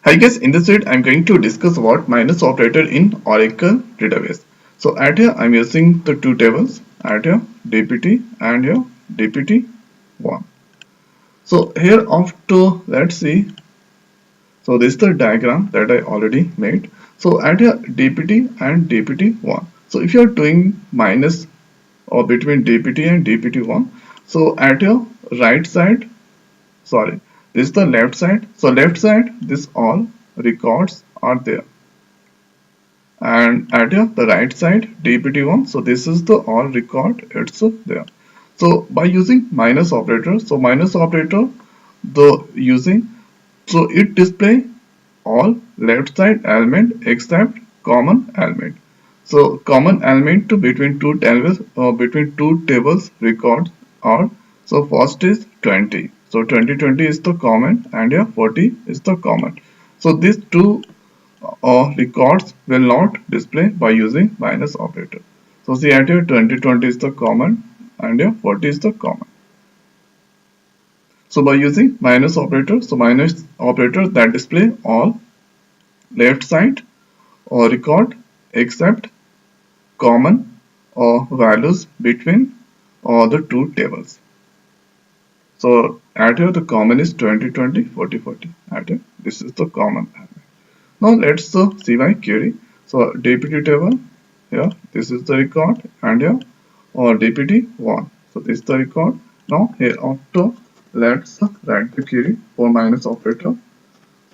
I guess in this video I'm going to discuss about minus operator in Oracle database. So at here I'm using the two tables at here dpt and here dpt1. So here after let's see. So this is the diagram that I already made. So at here dpt and dpt1. So if you are doing minus or between dpt and dpt1, so at your right side, sorry, this is the left side. So left side, this all records are there, and at the right side dpt1, so this is the all record, it's there. So by using minus operator, so minus operator the using, so it display all left side element except common element. So common element to between two tables records are, so first is 20, so 20 is the common, and 40 is the common. So these two records will not display by using minus operator. So see at here 20 is the common, and here 40 is the common. So by using minus operator, so minus operator that display all left side or record except common or values between the two tables. So at here the common is 20 20 40 40. At here this is the common. Now let's see my query. So dpt table, here this is the record, and here or dpt1. So this is the record. Now here after let's write the query for minus operator.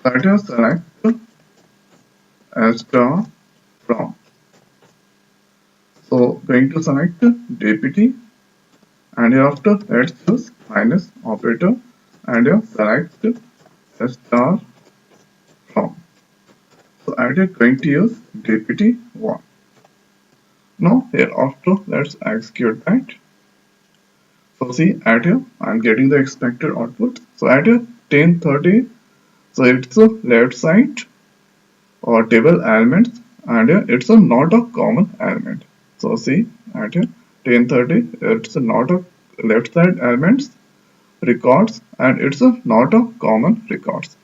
Let us select star from. So going to select dpt, and here after let's use minus operator, and here select star from. So I am going to use dpt1. Now here after let's execute that. So see at here I'm getting the expected output. So at here 1030, so it's a left side or table elements, and here it's a not a common element. So see at here 1030, it's a not a left side elements records, and it's a not a common records.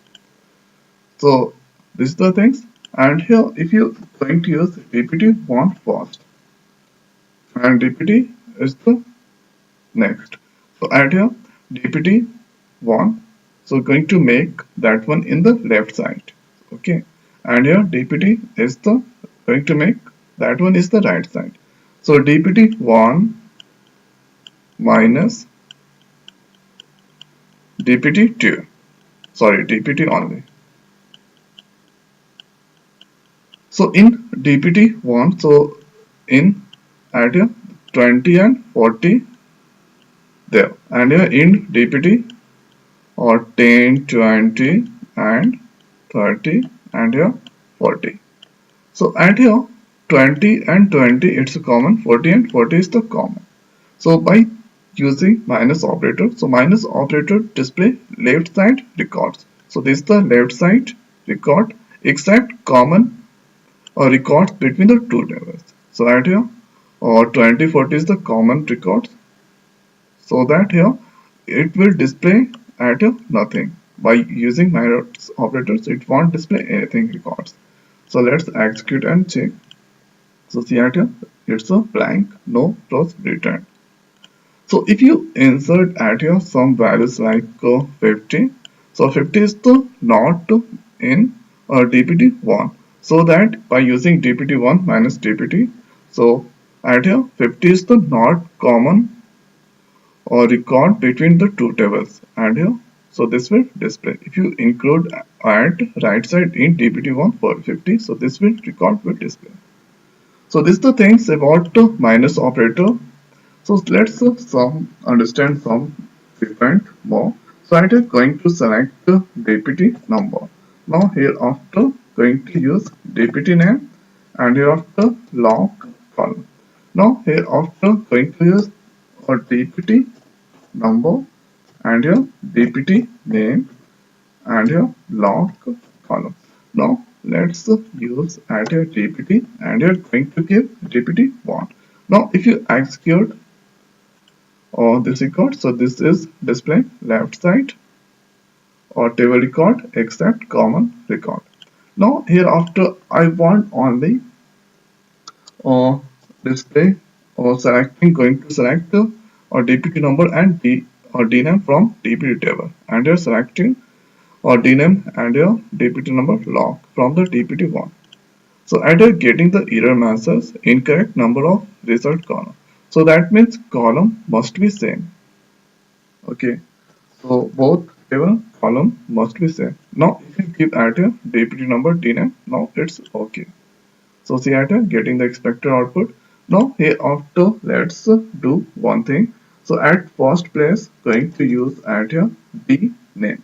So this is the things. And here if you going to use dpt1 first, and dpt is the next. So add here dpt1, so going to make that one in the left side, okay, and here dpt is the going to make that one is the right side. So dpt1 minus dpt2, sorry, dpt only. So in dpt1, so in add here 20 and 40 there, and here in dpt or 10 20 and 30, and here 40. So at here 20 and 20 it's a common, 40 and 40 is the common. So by using minus operator, so minus operator display left side records. So this is the left side record except common or records between the two tables. So at here or 20 40 is the common records, so that here it will display at nothing. By using minus operators it won't display anything records. So let's execute and check. So see at here it's a blank, no plus returned. So if you insert at here some values like 50, so 50 is the not in dpt1, so that by using dpt1 minus dpt, so at here 50 is the not common or record between the two tables, and here so this will display. If you include at right side in dpt1 for 50, so this will record will display. So this is the things about the minus operator. So let's understand some different more. So I am going to select the dpt number. Now here after going to use dpt name, and here after log column. Now here after going to use a dpt number, and here dpt name, and here log column. Now let's use add here dpt, and here going to give dpt1. Now if you execute this record, so this is display left side or table record except common record. Now hereafter I want only display or selecting going to select or DPT number and D or DNAME from DPT table, and you're selecting or DNAME and your DPT number log from the DPT1. So and you're getting the error message incorrect number of result column. So that means column must be same. Okay. So both table column must be same. Now if you give add a DPT number DNAME, now it's okay. So see at getting the expected output. Now hereafter let's do one thing. So at first place going to use at here D name.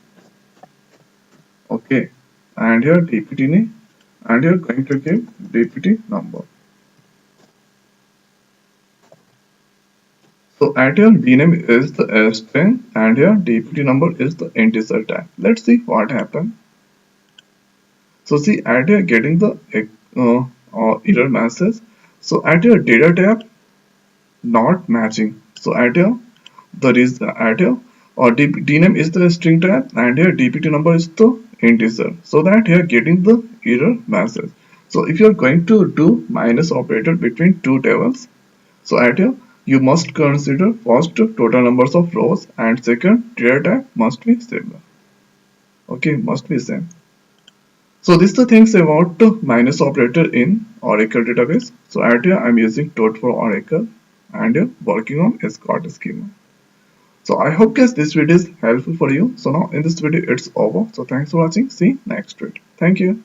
Okay, and here DPT name, and you're going to give DPT number. So at your dname is the string and your DPT number is the integer type. Let's see what happens. So see at your getting the error message. So at your data type not matching. So at your at your or dname is the string type and your DPT number is the integer. So that you are getting the error message. So if you are going to do minus operator between two tables, so at here you must consider first total numbers of rows and second data type must be similar. Okay, must be same. So this is the things about the minus operator in Oracle database. So at here I'm using Toad for Oracle and working on escort schema. So I hope guys this video is helpful for you. So now in this video it's over. So thanks for watching. See you next video. Thank you.